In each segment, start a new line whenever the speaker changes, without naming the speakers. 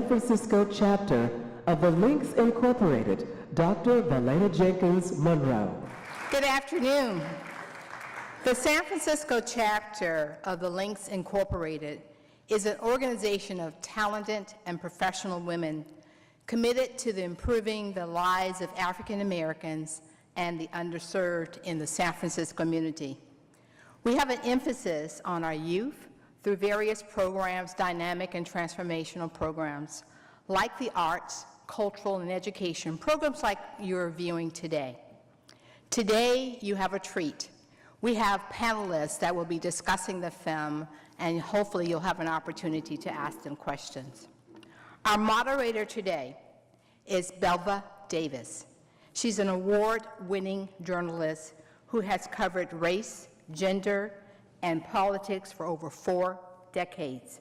Francisco chapter of the Links Incorporated, Dr. Valena Jenkins Monroe.
Good afternoon. The San Francisco chapter of the Links Incorporated is an organization of talented and professional women committed to improving the lives of African Americans and the underserved in the San Francisco community. We have an emphasis on our youth through various programs, dynamic and transformational programs, like the arts, cultural, and education, programs like you're viewing today. Today, you have a treat. We have panelists that will be discussing the film, and hopefully you'll have an opportunity to ask them questions. Our moderator today is Belva Davis. She's an award-winning journalist who has covered race, gender, and politics for over 4 decades.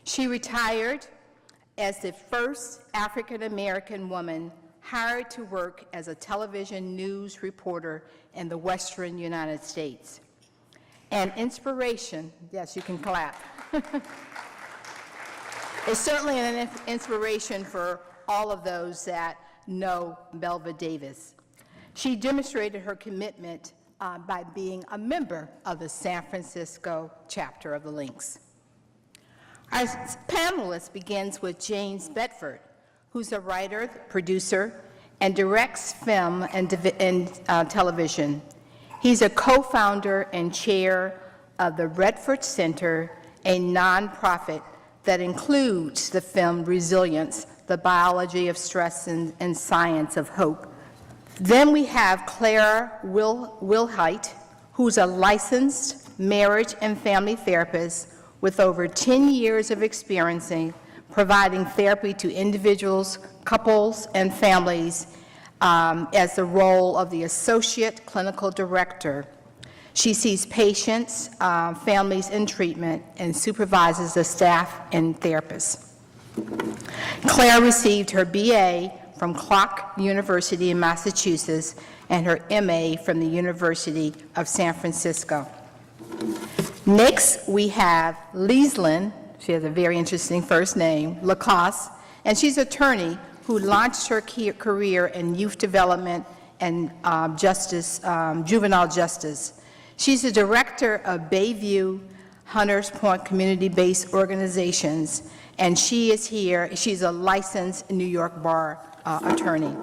She retired as the first African-American woman hired to work as a television news reporter in the Western United States. An inspiration, yes, you can clap. It's certainly an inspiration for all of those that know Belva Davis. She demonstrated her commitment by being a member of the San Francisco chapter of the Links. Our panelist begins with James Redford, who's a writer, producer, and directs film and television. He's a co-founder and chair of the Redford Center, a nonprofit that includes the film Resilience, the biology of stress and science of hope. Then we have Claire Willhite, who's a licensed marriage and family therapist with over 10 years of experience providing therapy to individuals, couples, and families as the role of the Associate Clinical Director. She sees patients, families in treatment, and supervises the staff and therapists. Claire received her BA from Clark University in Massachusetts and her MA from the University of San Francisco. Next, we have Lyslynn. She has a very interesting first name, Lacoste, and she's an attorney who launched her career in youth development and juvenile justice. She's the director of Bayview Hunters Point community-based organizations, and she is here. She's a licensed New York bar attorney.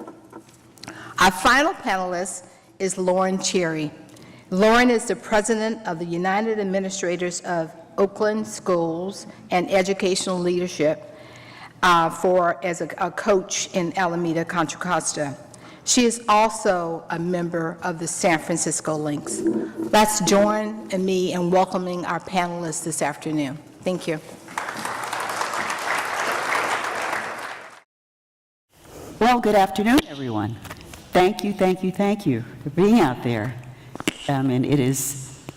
Our final panelist is Lauran Cherry. Lauran is the president of the United Administrators of Oakland Schools and Educational Leadership as a coach in Alameda, Contra Costa. She is also a member of the San Francisco Links. Let's join me in welcoming our panelists this afternoon. Thank you.
Well, good afternoon, everyone. Thank you for being out there. And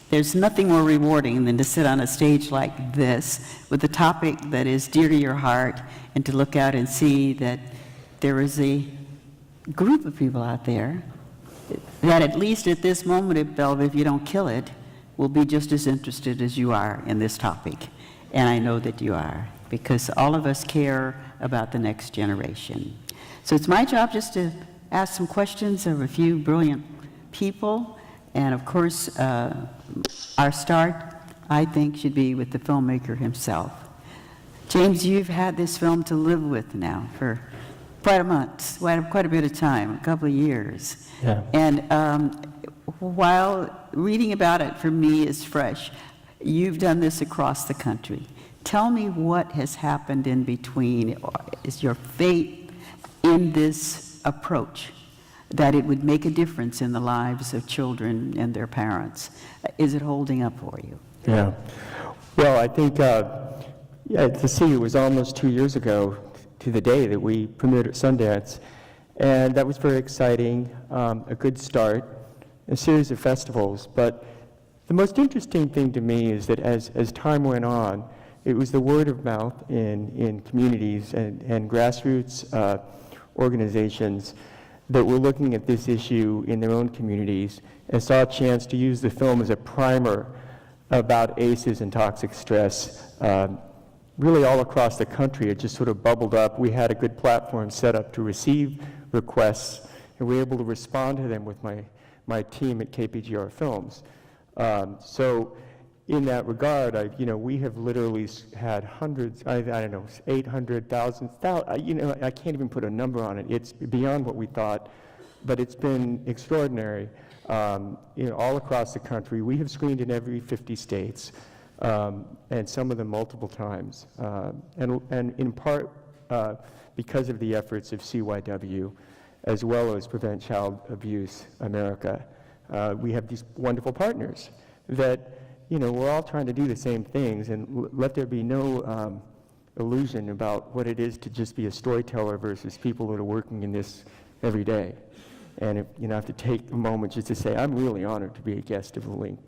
there's nothing more rewarding than to sit on a stage like this with a topic that is dear to your heart and to look out and see that there is a group of people out there that, at least at this moment at Belva, if you don't kill it, will be just as interested as you are in this topic. And I know that you are, because all of us care about the next generation. So it's my job just to ask some questions of a few brilliant people. And of course, our start, I think, should be with the filmmaker himself. James, you've had this film to live with now for quite a bit of time, a couple of years.
Yeah.
And while reading about it for me is fresh, you've done this across the country. Tell me what has happened in between. Is your faith in this approach that it would make a difference in the lives of children and their parents? Is it holding up for you?
Yeah. Well, I think, to see, it was almost 2 years ago to the day that we premiered at Sundance, and that was very exciting, a good start, a series of festivals. But the most interesting thing to me is that as time went on, it was the word of mouth in communities and grassroots organizations that were looking at this issue in their own communities and saw a chance to use the film as a primer about ACEs and toxic stress really all across the country. It just sort of bubbled up. We had a good platform set up to receive requests, and we were able to respond to them with my team at KPGR Films. So in that regard, we have literally had hundreds, I don't know, 800,000, I can't even put a number on it. It's beyond what we thought, but it's been extraordinary. All across the country. We have screened in every 50 states, and some of them multiple times. And in part because of the efforts of CYW, as well as Prevent Child Abuse America. We have these wonderful partners that, we're all trying to do the same things, and let there be no illusion about what it is to just be a storyteller versus people that are working in this every day. And if, I have to take a moment just to say, I'm really honored to be a guest of the Link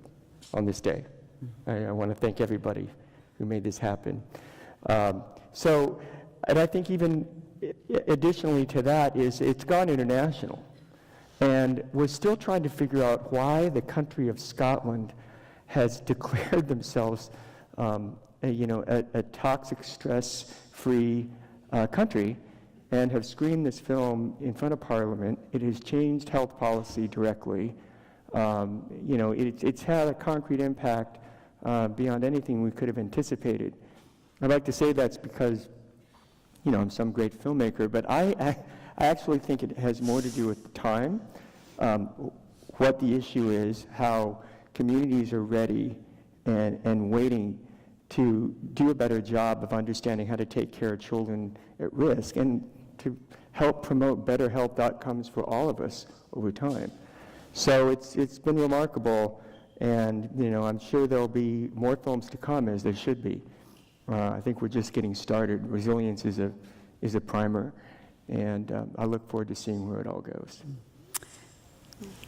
on this day. I want to thank everybody who made this happen. And I think even additionally to that is it's gone international. And we're still trying to figure out why the country of Scotland has declared themselves a toxic, stress-free country, and have screened this film in front of Parliament. It has changed health policy directly. It's had a concrete impact beyond anything we could have anticipated. I'd like to say that's because, I'm some great filmmaker, but I actually think it has more to do with the time, what the issue is, how communities are ready and waiting to do a better job of understanding how to take care of children at risk and to help promote better health outcomes for all of us over time. So it's been remarkable, and I'm sure there'll be more films to come, as there should be. I think we're just getting started. Resilience is a primer, and I look forward to seeing where it all goes.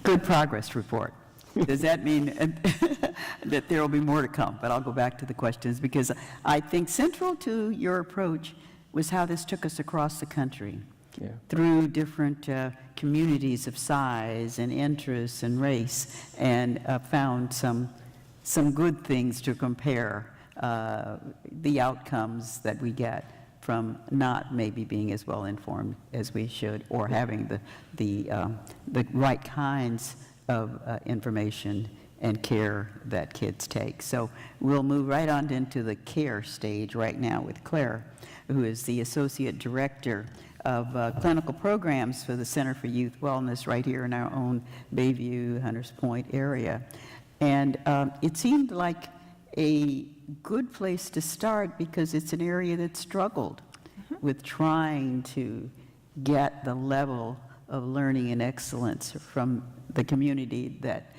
Good progress report. Does that mean that there will be more to come? But I'll go back to the questions, because I think central to your approach was how this took us across the country. Yeah. Through different communities of size and interests and race, and found some good things to compare the outcomes that we get from not maybe being as well informed as we should, or having the right kinds of information and care that kids take. So we'll move right on into the care stage right now with Claire, who is the Associate Director of Clinical Programs for the Center for Youth Wellness right here in our own Bayview, Hunters Point area. And it seemed like a good place to start, because it's an area that struggled with trying to get the level of learning and excellence from the community that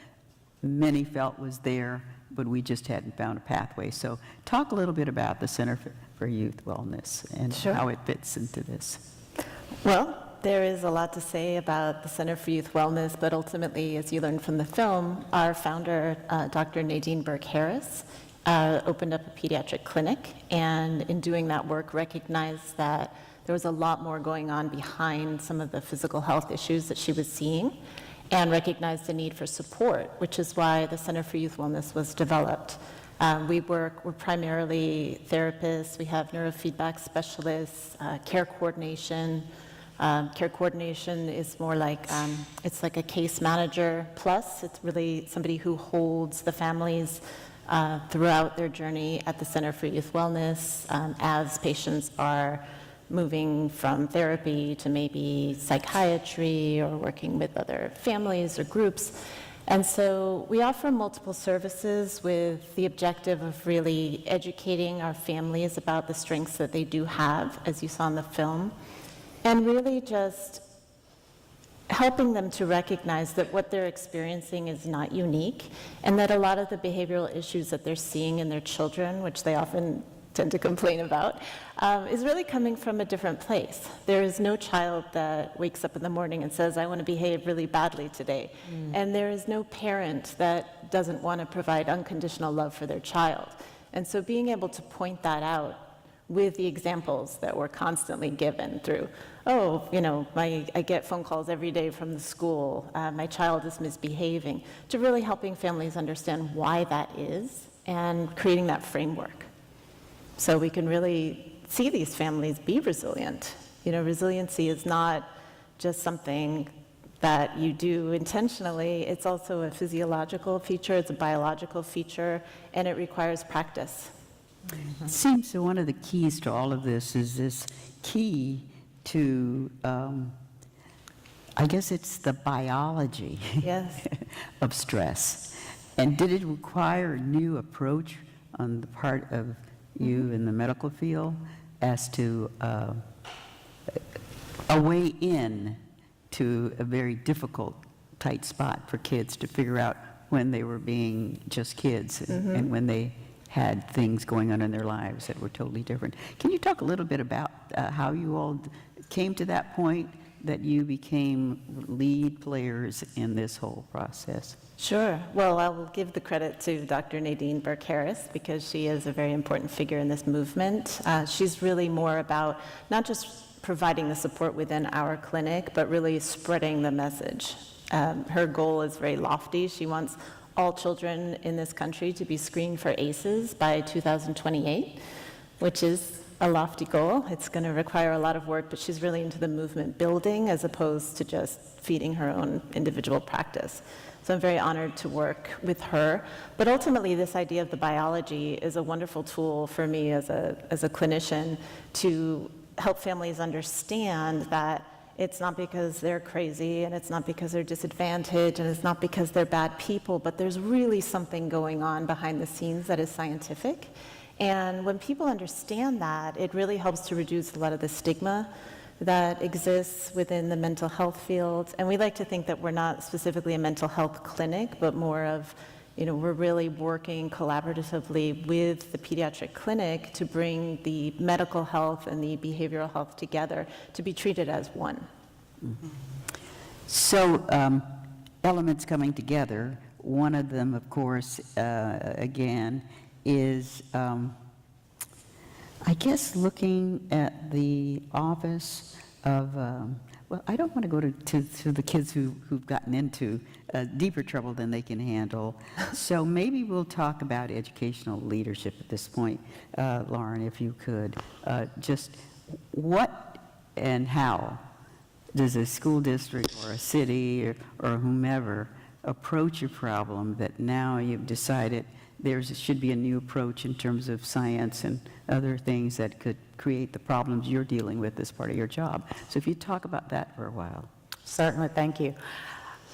many felt was there, but we just hadn't found a pathway. So talk a little bit about the Center for Youth Wellness and how it fits into this.
Well, there is a lot to say about the Center for Youth Wellness, but ultimately, as you learned from the film, our founder, Dr. Nadine Burke Harris, opened up a pediatric clinic, and in doing that work recognized that there was a lot more going on behind some of the physical health issues that she was seeing, and recognized the need for support, which is why the Center for Youth Wellness was developed. We're primarily therapists, we have neurofeedback specialists, care coordination. Care coordination is more like, it's like a case manager plus. It's really somebody who holds the families throughout their journey at the Center for Youth Wellness as patients are moving from therapy to maybe psychiatry or working with other families or groups. And so we offer multiple services with the objective of really educating our families about the strengths that they do have, as you saw in the film, and really just helping them to recognize that what they're experiencing is not unique, and that a lot of the behavioral issues that they're seeing in their children, which they often tend to complain about, is really coming from a different place. There is no child that wakes up in the morning and says, I want to behave really badly today. And there is no parent that doesn't want to provide unconditional love for their child. And so being able to point that out with the examples that we're constantly given through, I get phone calls every day from the school, my child is misbehaving, to really helping families understand why that is and creating that framework. so we can really see these families be resilient. You know, resiliency is not just something that you do intentionally, it's also a physiological feature, it's a biological feature, and it requires practice.
It seems that one of the keys to all of this is this key to, I guess it's the biology
Yes.
of stress. And did it require a new approach on the part of you in the medical field as to a way in to a very difficult, tight spot for kids to figure out when they were being just kids and when they had things going on in their lives that were totally different? Can you talk a little bit about how you all came to that point that you became lead players in this whole process?
Sure. Well, I will give the credit to Dr. Nadine Burke Harris because she is a very important figure in this movement. She's really more about not just providing the support within our clinic, but really spreading the message. Her goal is very lofty. She wants all children in this country to be screened for ACEs by 2028, which is a lofty goal. It's going to require a lot of work, but she's really into the movement building as opposed to just feeding her own individual practice. So I'm very honored to work with her. But ultimately, this idea of the biology is a wonderful tool for me as a clinician to help families understand that it's not because they're crazy, and it's not because they're disadvantaged, and it's not because they're bad people, but there's really something going on behind the scenes that is scientific. And when people understand that, it really helps to reduce a lot of the stigma that exists within the mental health field. And we like to think that we're not specifically a mental health clinic, but more of, you know, we're really working collaboratively with the pediatric clinic to bring the medical health and the behavioral health together to be treated as one.
So, elements coming together, one of them, of course, again, is, I guess, looking at the office of, well, I don't want to go to the kids who've gotten into deeper trouble than they can handle. So maybe we'll talk about educational leadership at this point. Lauran, if you could, just what and how does a school district or a city or whomever approach a problem that now you've decided there should be a new approach in terms of science and other things that could create the problems you're dealing with as part of your job? So if you talk about that for a while.
Certainly, thank you.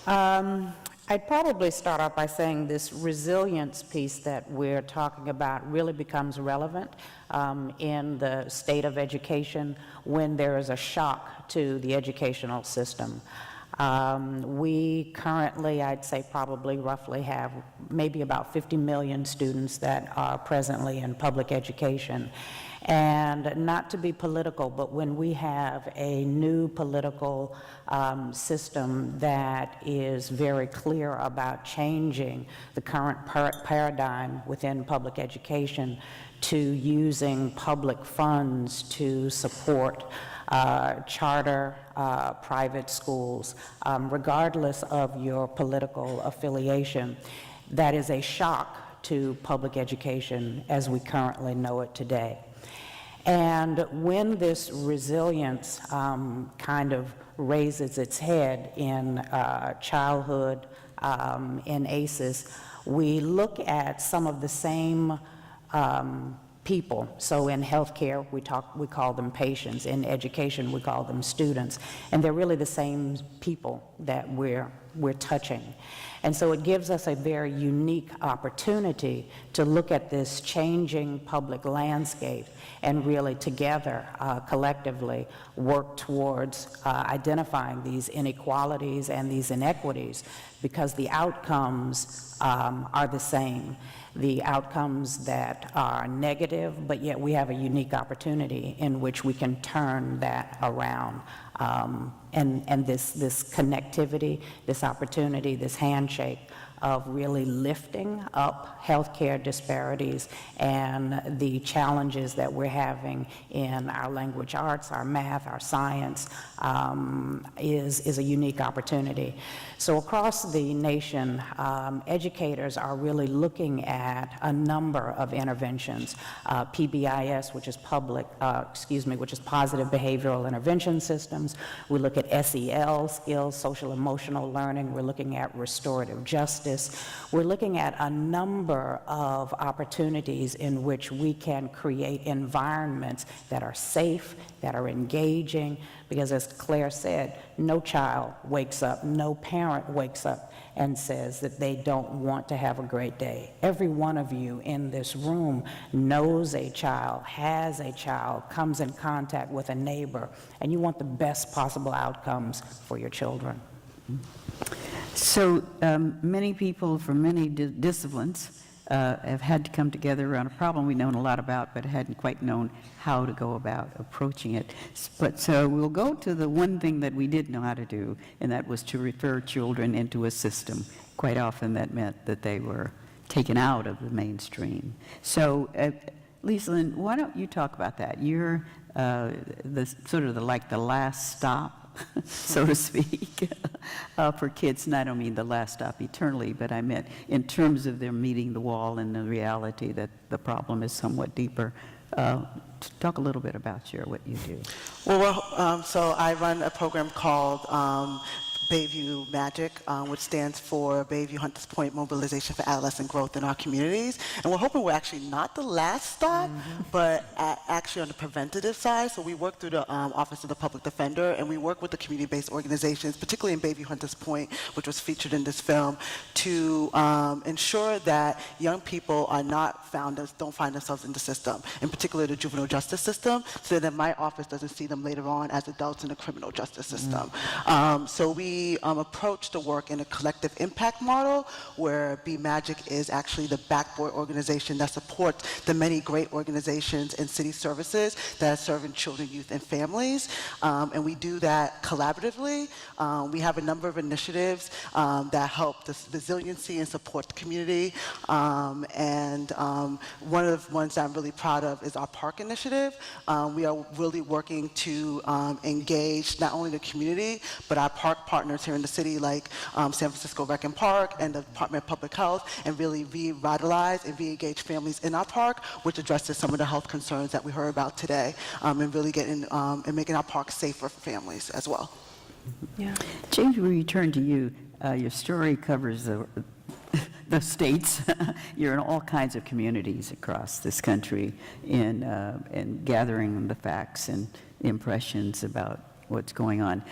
I'd probably start off by saying this resilience piece that we're talking about really becomes relevant in the state of education when there is a shock to the educational system. We currently, I'd say probably roughly have maybe about 50 million students that are presently in public education. And not to be political, but when we have a new political system that is very clear about changing the current paradigm within public education to using public funds to support charter private schools, regardless of your political affiliation, that is a shock to public education as we currently know it today. And when this resilience kind of raises its head in childhood, in ACEs, we look at some of the same people. So in healthcare, we call them patients. In education, we call them students. And they're really the same people that we're touching. And so it gives us a very unique opportunity to look at this changing public landscape and really together, collectively, work towards identifying these inequalities and these inequities, because the outcomes are the same. The outcomes that are negative, but yet we have a unique opportunity in which we can turn that around. And this connectivity, this opportunity, this handshake of really lifting up healthcare disparities and the challenges that we're having in our language arts, our math, our science, is a unique opportunity. So across the nation, educators are really looking at a number of interventions. PBIS, which is which is positive behavioral intervention systems. We look at SEL, skills, social emotional learning. We're looking at restorative justice. We're looking at a number of opportunities in which we can create environments that are safe, that are engaging, because as Claire said, no child wakes up, no parent wakes up and says that they don't want to have a great day. Every one of you in this room knows a child, has a child, comes in contact with a neighbor, and you want the best possible outcomes for your children.
So many people from many disciplines have had to come together around a problem we've known a lot about, but hadn't quite known how to go about approaching it. But so we'll go to the one thing that we did know how to do, and that was to refer children into a system. Quite often that meant that they were taken out of the mainstream. So, Lyslynn, why don't you talk about that? You're like the last stop, so to speak, for kids. And I don't mean the last stop eternally, but I meant in terms of their meeting the wall and the reality that the problem is somewhat deeper. Talk a little bit about what you do.
Well, so I run a program called Bayview MAGIC, which stands for Bayview Hunters Point Mobilization for Adolescent Growth in our communities. And we're hoping we're actually not the last stop, but actually on the preventative side. So we work through the Office of the Public Defender, and we work with the community-based organizations, particularly in Bayview Hunters Point, which was featured in this film, to ensure that young people are don't find themselves in the system, in particular the juvenile justice system, so that my office doesn't see them later on as adults in the criminal justice system. So we approach the work in a collective impact model, where BMAGIC is actually the backboard organization that supports the many great organizations and city services that are serving children, youth, and families. And we do that collaboratively. We have a number of initiatives that help the resiliency and support the community. And one of the ones that I'm really proud of is our park initiative. We are really working to engage not only the community, but our park partners here in the city, like San Francisco Rec and Park and the Department of Public Health, and really revitalize and re-engage families in our park, which addresses some of the health concerns that we heard about today, and really getting and making our parks safer for families as well.
Yeah. James, we return to you. Your story covers the states. You're in all kinds of communities across this country in gathering the facts and impressions about what's going on.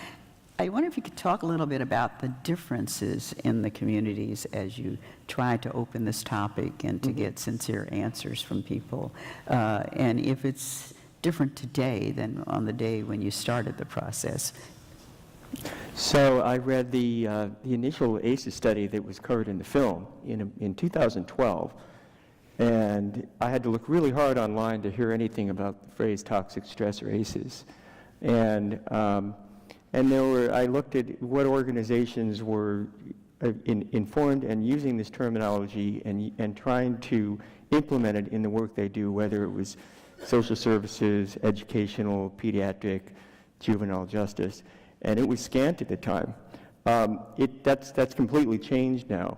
I wonder if you could talk a little bit about the differences in the communities as you try to open this topic and to get sincere answers from people, and if it's different today than on the day when you started the process.
So I read the initial ACEs study that was covered in the film in 2012, and I had to look really hard online to hear anything about the phrase toxic stress or ACEs. And I looked at what organizations were informed and using this terminology and trying to implement it in the work they do, whether it was social services, educational, pediatric, juvenile justice, and it was scant at the time. That's completely changed now.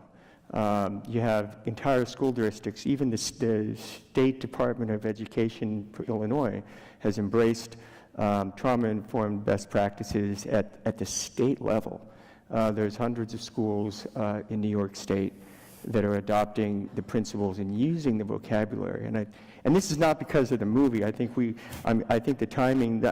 You have entire school districts, even the State Department of Education for Illinois has embraced trauma-informed best practices at the state level. There's hundreds of schools in New York State that are adopting the principles and using the vocabulary. And this is not because of the movie. I think the timing,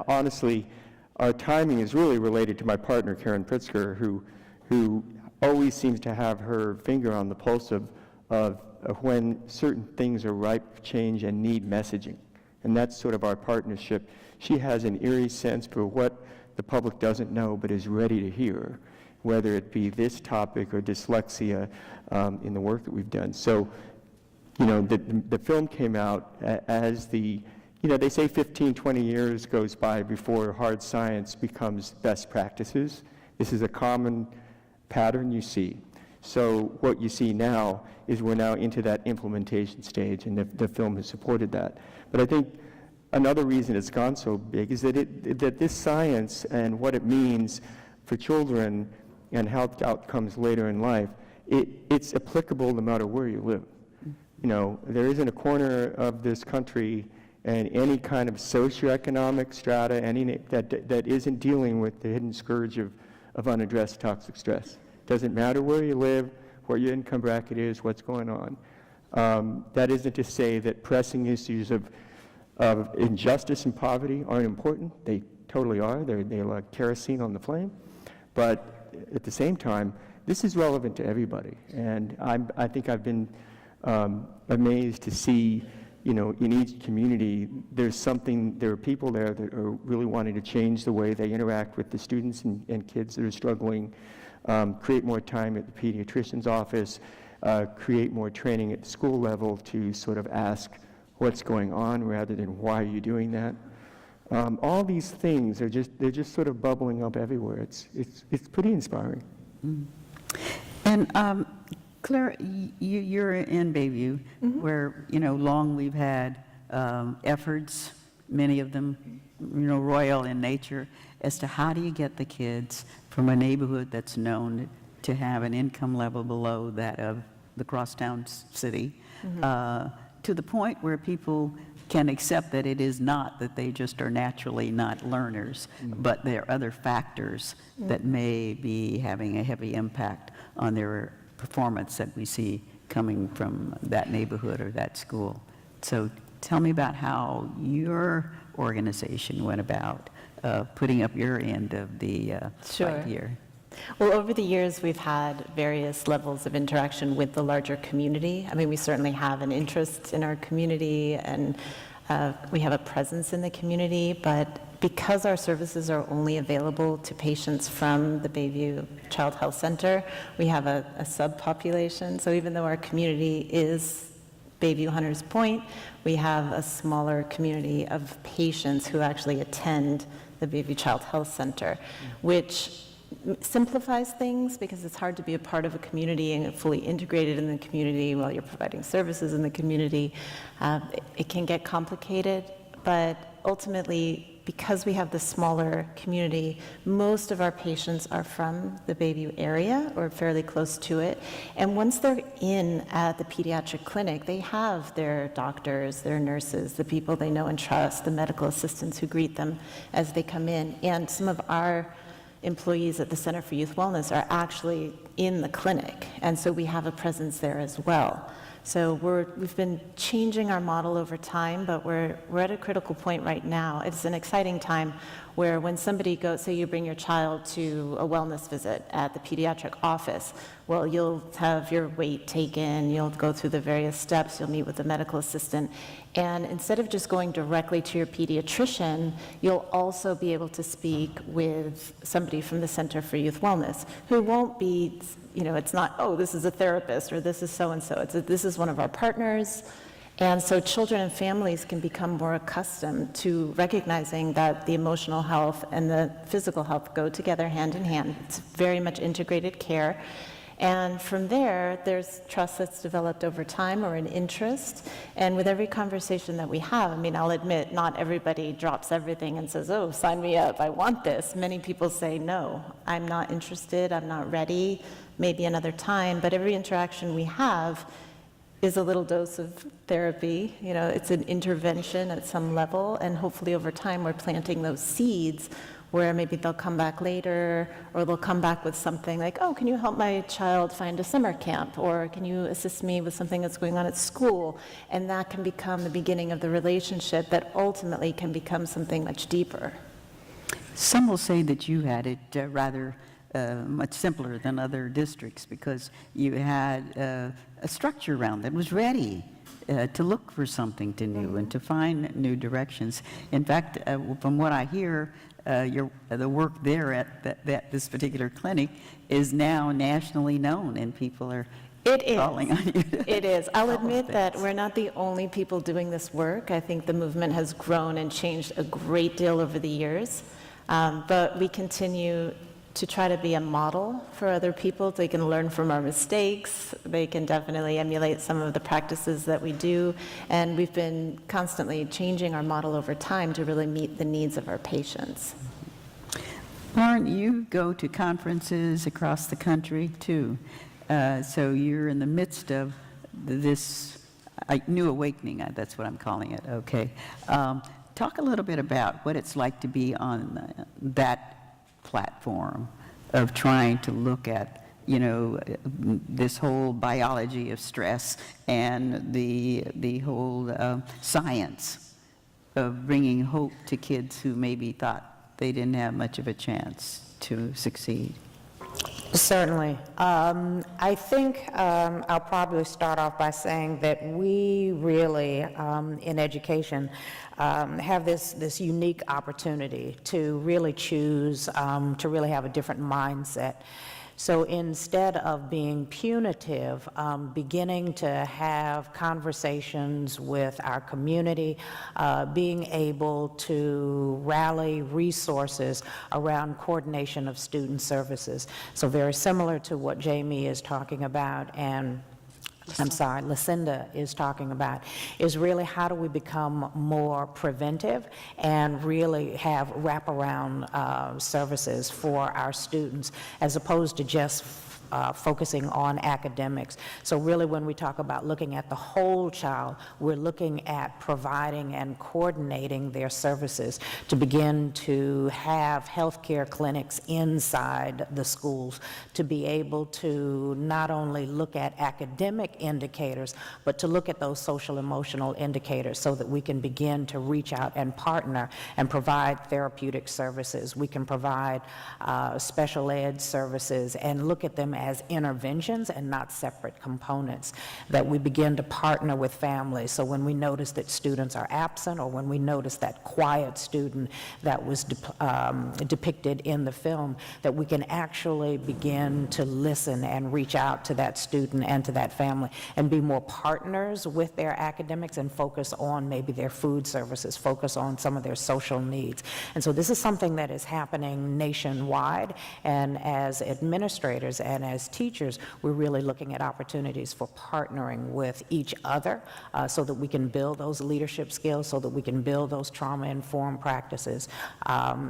honestly, our timing is really related to my partner, Karen Pritzker, who always seems to have her finger on the pulse of when certain things are ripe for change and need messaging. And that's sort of our partnership. She has an eerie sense for what the public doesn't know but is ready to hear, whether it be this topic or dyslexia in the work that we've done. So, the film came out as they say 15, 20 years goes by before hard science becomes best practices. This is a common pattern you see. So what you see now is we're now into that implementation stage, and the film has supported that. But I think another reason it's gone so big is that this science and what it means for children and health outcomes later in life, it's applicable no matter where you live. You know, there isn't a corner of this country and any kind of socioeconomic strata that isn't dealing with the hidden scourge of unaddressed toxic stress. Doesn't matter where you live, what your income bracket is, what's going on. That isn't to say that pressing issues of injustice and poverty aren't important. They totally are. They're like kerosene on the flame. But at the same time, this is relevant to everybody. And I think I've been amazed to see, you know, in each community, there are people there that are really wanting to change the way they interact with the students and kids that are struggling, create more time at the pediatrician's office, create more training at the school level to sort of ask what's going on rather than why are you doing that. All these things are they're just sort of bubbling up everywhere. It's pretty inspiring.
Mm. And Claire, you're in Bayview, where, you know, long we've had efforts, many of them, you know, royal in nature, as to how do you get the kids from a neighborhood that's known to have an income level below that of the crosstown city, to the point where people can accept that it is not that they just are naturally not learners, but there are other factors that may be having a heavy impact on their performance that we see coming from that neighborhood or that school. So tell me about how your organization went about putting up your end of the fight here.
Well, over the years, we've had various levels of interaction with the larger community. I mean, we certainly have an interest in our community, and we have a presence in the community, but because our services are only available to patients from the Bayview Child Health Center, we have a subpopulation. So even though our community is Bayview Hunters Point, we have a smaller community of patients who actually attend the Bayview Child Health Center, which simplifies things because it's hard to be a part of a community and fully integrated in the community while you're providing services in the community. It can get complicated, but ultimately, because we have the smaller community, most of our patients are from the Bayview area or fairly close to it. And once they're in at the pediatric clinic, they have their doctors, their nurses, the people they know and trust, the medical assistants who greet them as they come in. And some of our employees at the Center for Youth Wellness are actually in the clinic, and so we have a presence there as well. So we've been changing our model over time, but we're at a critical point right now. It's an exciting time where when somebody goes, say you bring your child to a wellness visit at the pediatric office, well, you'll have your weight taken, you'll go through the various steps, you'll meet with the medical assistant, and instead of just going directly to your pediatrician, you'll also be able to speak with somebody from the Center for Youth Wellness, who won't be, you know, it's not, oh, this is a therapist, or this is so-and-so, this is one of our partners. And so children and families can become more accustomed to recognizing that the emotional health and the physical health go together hand in hand. It's very much integrated care. And from there, there's trust that's developed over time, or an interest. And with every conversation that we have, I mean, I'll admit, not everybody drops everything and says, oh, sign me up, I want this. Many people say, no, I'm not interested, I'm not ready, maybe another time. But every interaction we have is a little dose of therapy. You know, it's an intervention at some level, and hopefully over time we're planting those seeds where maybe they'll come back later, or they'll come back with something like, oh, can you help my child find a summer camp? Or can you assist me with something that's going on at school? And that can become the beginning of the relationship that ultimately can become something much deeper.
Some will say that you had it rather much simpler than other districts because you had a structure around that was ready to look for something to new and to find new directions. In fact, from what I hear, the work there at this particular clinic is now nationally known, and people are calling on you.
It is. I'll admit that we're not the only people doing this work. I think the movement has grown and changed a great deal over the years, but we continue to try to be a model for other people. They can learn from our mistakes. They can definitely emulate some of the practices that we do. And we've been constantly changing our model over time to really meet the needs of our patients.
Lauran, you go to conferences across the country too. So you're in the midst of this new awakening, that's what I'm calling it, okay. Talk a little bit about what it's like to be on that platform of trying to look at, you know, this whole biology of stress and the whole science of bringing hope to kids who maybe thought they didn't have much of a chance to succeed.
Certainly. I think I'll probably start off by saying that we really, in education, have this unique opportunity to really choose, to really have a different mindset. So instead of being punitive, beginning to have conversations with our community, being able to rally resources around coordination of student services. So very similar to what Jamie is talking about and Lucinda is talking about, is really how do we become more preventive and really have wraparound services for our students as opposed to just focusing on academics. So really when we talk about looking at the whole child, we're looking at providing and coordinating their services to begin to have healthcare clinics inside the schools to be able to not only look at academic indicators, but to look at those social emotional indicators so that we can begin to reach out and partner and provide therapeutic services. We can provide special ed services and look at them as interventions and not separate components, that we begin to partner with families. So when we notice that students are absent, or when we notice that quiet student that was depicted in the film, that we can actually begin to listen and reach out to that student and to that family and be more partners with their academics and focus on maybe their food services, focus on some of their social needs. And so this is something that is happening nationwide, and as administrators and as teachers, we're really looking at opportunities for partnering with each other so that we can build those leadership skills, so that we can build those trauma-informed practices.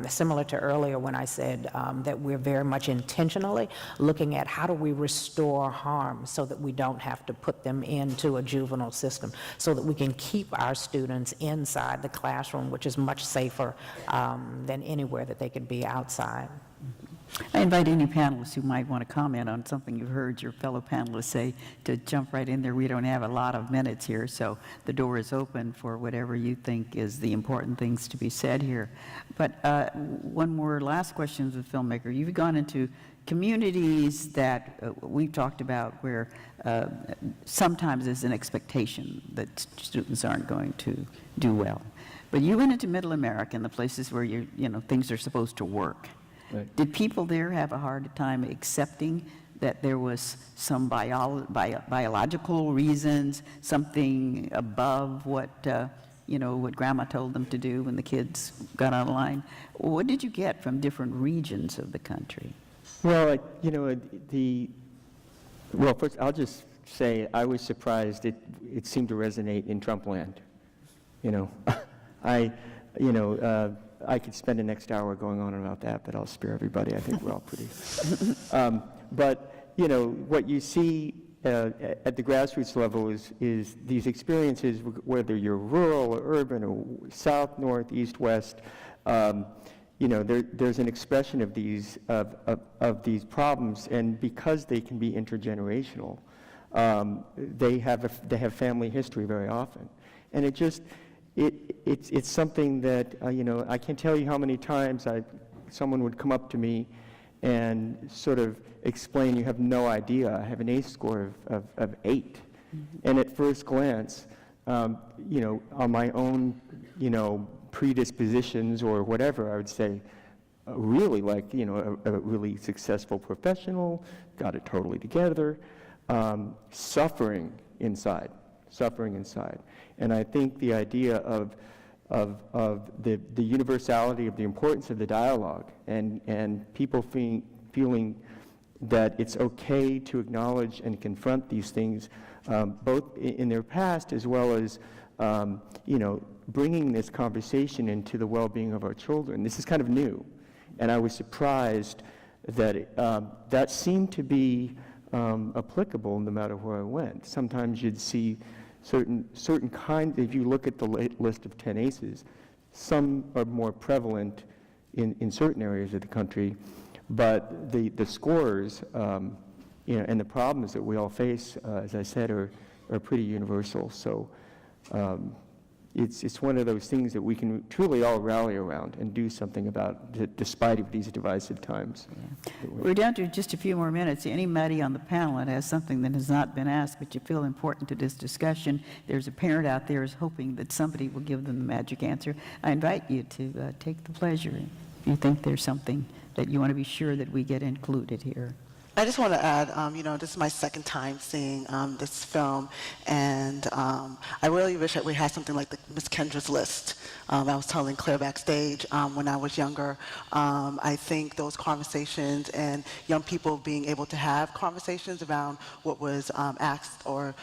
Similar to earlier when I said that we're very much intentionally looking at how do we restore harm so that we don't have to put them into a juvenile system, so that we can keep our students inside the classroom, which is much safer than anywhere that they could be outside.
I invite any panelists who might want to comment on something you've heard your fellow panelists say to jump right in there. We don't have a lot of minutes here, so the door is open for whatever you think is the important things to be said here. But one more last question to the filmmaker. You've gone into communities that we've talked about where sometimes there's an expectation that students aren't going to do well. But you went into Middle America, in the places where you know things are supposed to work. Right. Did people there have a hard time accepting that there was some biological reasons, something above what what Grandma told them to do when the kids got online? What did you get from different regions of the country?
Well, first I'll just say I was surprised. It seemed to resonate in Trump land. I could spend the next hour going on about that, but I'll spare everybody. I think we're all pretty. But what you see at the grassroots level is these experiences, whether you're rural or urban or south, north, east, west. There's an expression of these problems, and because they can be intergenerational, they have family history very often, and it's something that I can't tell you how many times someone would come up to me and sort of explain, you have no idea, I have an ACE score of 8, and at first glance, on my own predispositions or whatever, I would say, really like a really successful professional, got it totally together, suffering inside. And I think the idea of the universality of the importance of the dialogue, and people feeling that it's okay to acknowledge and confront these things, both in their past as well as, bringing this conversation into the well-being of our children. This is kind of new, and I was surprised that that seemed to be applicable no matter where I went. Sometimes you'd see certain kinds, if you look at the list of 10 ACEs, some are more prevalent in certain areas of the country, but the scores, and the problems that we all face, as I said, are pretty universal. So it's one of those things that we can truly all rally around and do something about, despite of these divisive times.
Yeah. We're down to just a few more minutes. Anybody on the panel that has something that has not been asked but you feel important to this discussion, there's a parent out there is hoping that somebody will give them the magic answer. I invite you to take the pleasure if you think there's something that you want to be sure that we get included here.
I just want to add, this is my second time seeing this film, and I really wish that we had something like the Miss Kendra's List. I was telling Claire backstage when I was younger, I think those conversations and young people being able to have conversations around what was asked or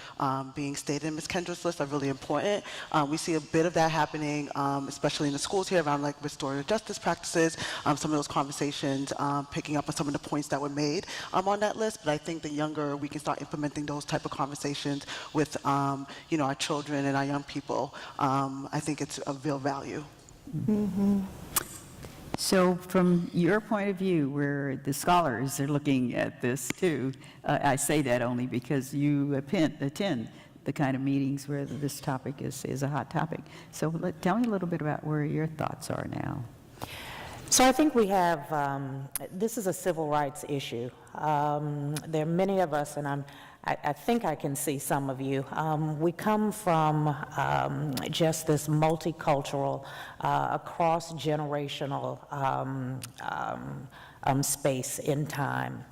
being stated in Miss Kendra's List are really important. We see a bit of that happening, especially in the schools here around like restorative justice practices, some of those conversations picking up on some of the points that were made on that list, but I think the younger we can start implementing those type of conversations with our children and our young people, I think it's of real value.
Mm-hmm. So from your point of view, where the scholars are looking at this too, I say that only because you attend the kind of meetings where this topic is a hot topic. So tell me a little bit about where your thoughts are now.
So I think we have, this is a civil rights issue. There are many of us, and I think I can see some of you. We come from just this multicultural, cross-generational space in time.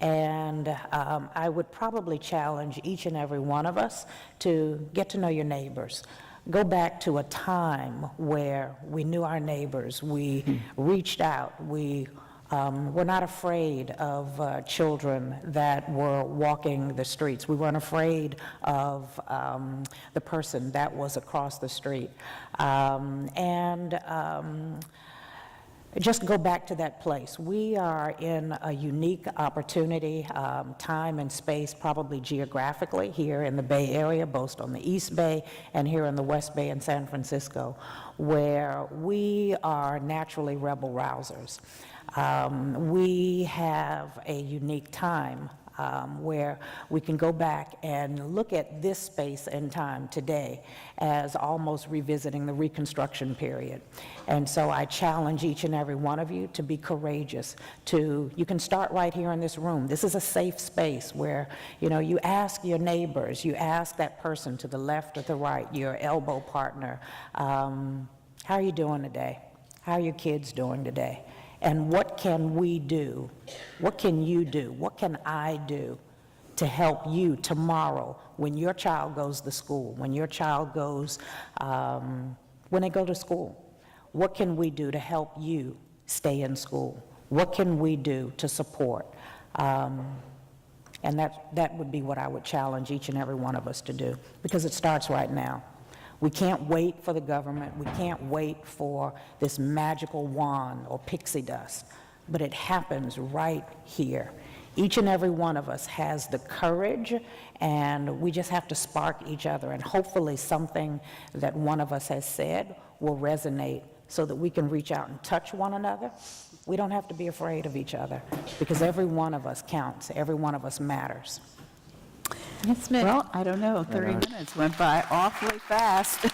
And I would probably challenge each and every one of us to get to know your neighbors. Go back to a time where we knew our neighbors, we reached out, we were not afraid of children that were walking the streets. We weren't afraid of the person that was across the street. Just go back to that place. We are in a unique opportunity, time and space, probably geographically, here in the Bay Area, both on the East Bay and here in the West Bay in San Francisco, where we are naturally rebel rousers. We have a unique time where we can go back and look at this space and time today as almost revisiting the Reconstruction period. And so I challenge each and every one of you to be courageous. You can start right here in this room. This is a safe space where, you ask your neighbors, you ask that person to the left or the right, your elbow partner, how are you doing today? How are your kids doing today? And what can we do? What can you do? What can I do to help you tomorrow when your child goes to school, when your child goes, when they go to school? What can we do to help you stay in school? What can we do to support? And that would be what I would challenge each and every one of us to do, because it starts right now. We can't wait for the government. We can't wait for this magical wand or pixie dust, but it happens right here. Each and every one of us has the courage, and we just have to spark each other, and hopefully something that one of us has said will resonate so that we can reach out and touch one another. We don't have to be afraid of each other, because every one of us counts. Every one of us matters.
Yes, ma'am. Well, I don't know, 30 minutes went by awfully fast.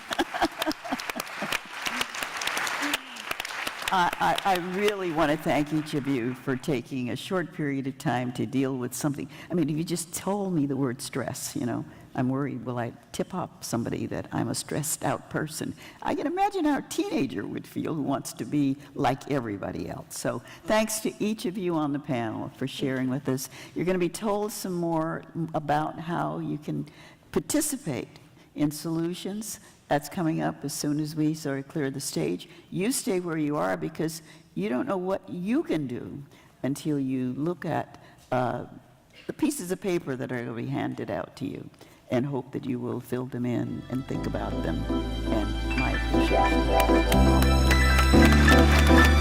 I really want to thank each of you for taking a short period of time to deal with something. I mean, if you just told me the word stress, I'm worried, will I tip off somebody that I'm a stressed out person? I can imagine how a teenager would feel who wants to be like everybody else. So thanks to each of you on the panel for sharing with us. You're going to be told some more about how you can participate in solutions. That's coming up as soon as we sort of clear the stage. You stay where you are because you don't know what you can do until you look at the pieces of paper that are going to be handed out to you, and hope that you will fill them in and think about them. And my appreciation.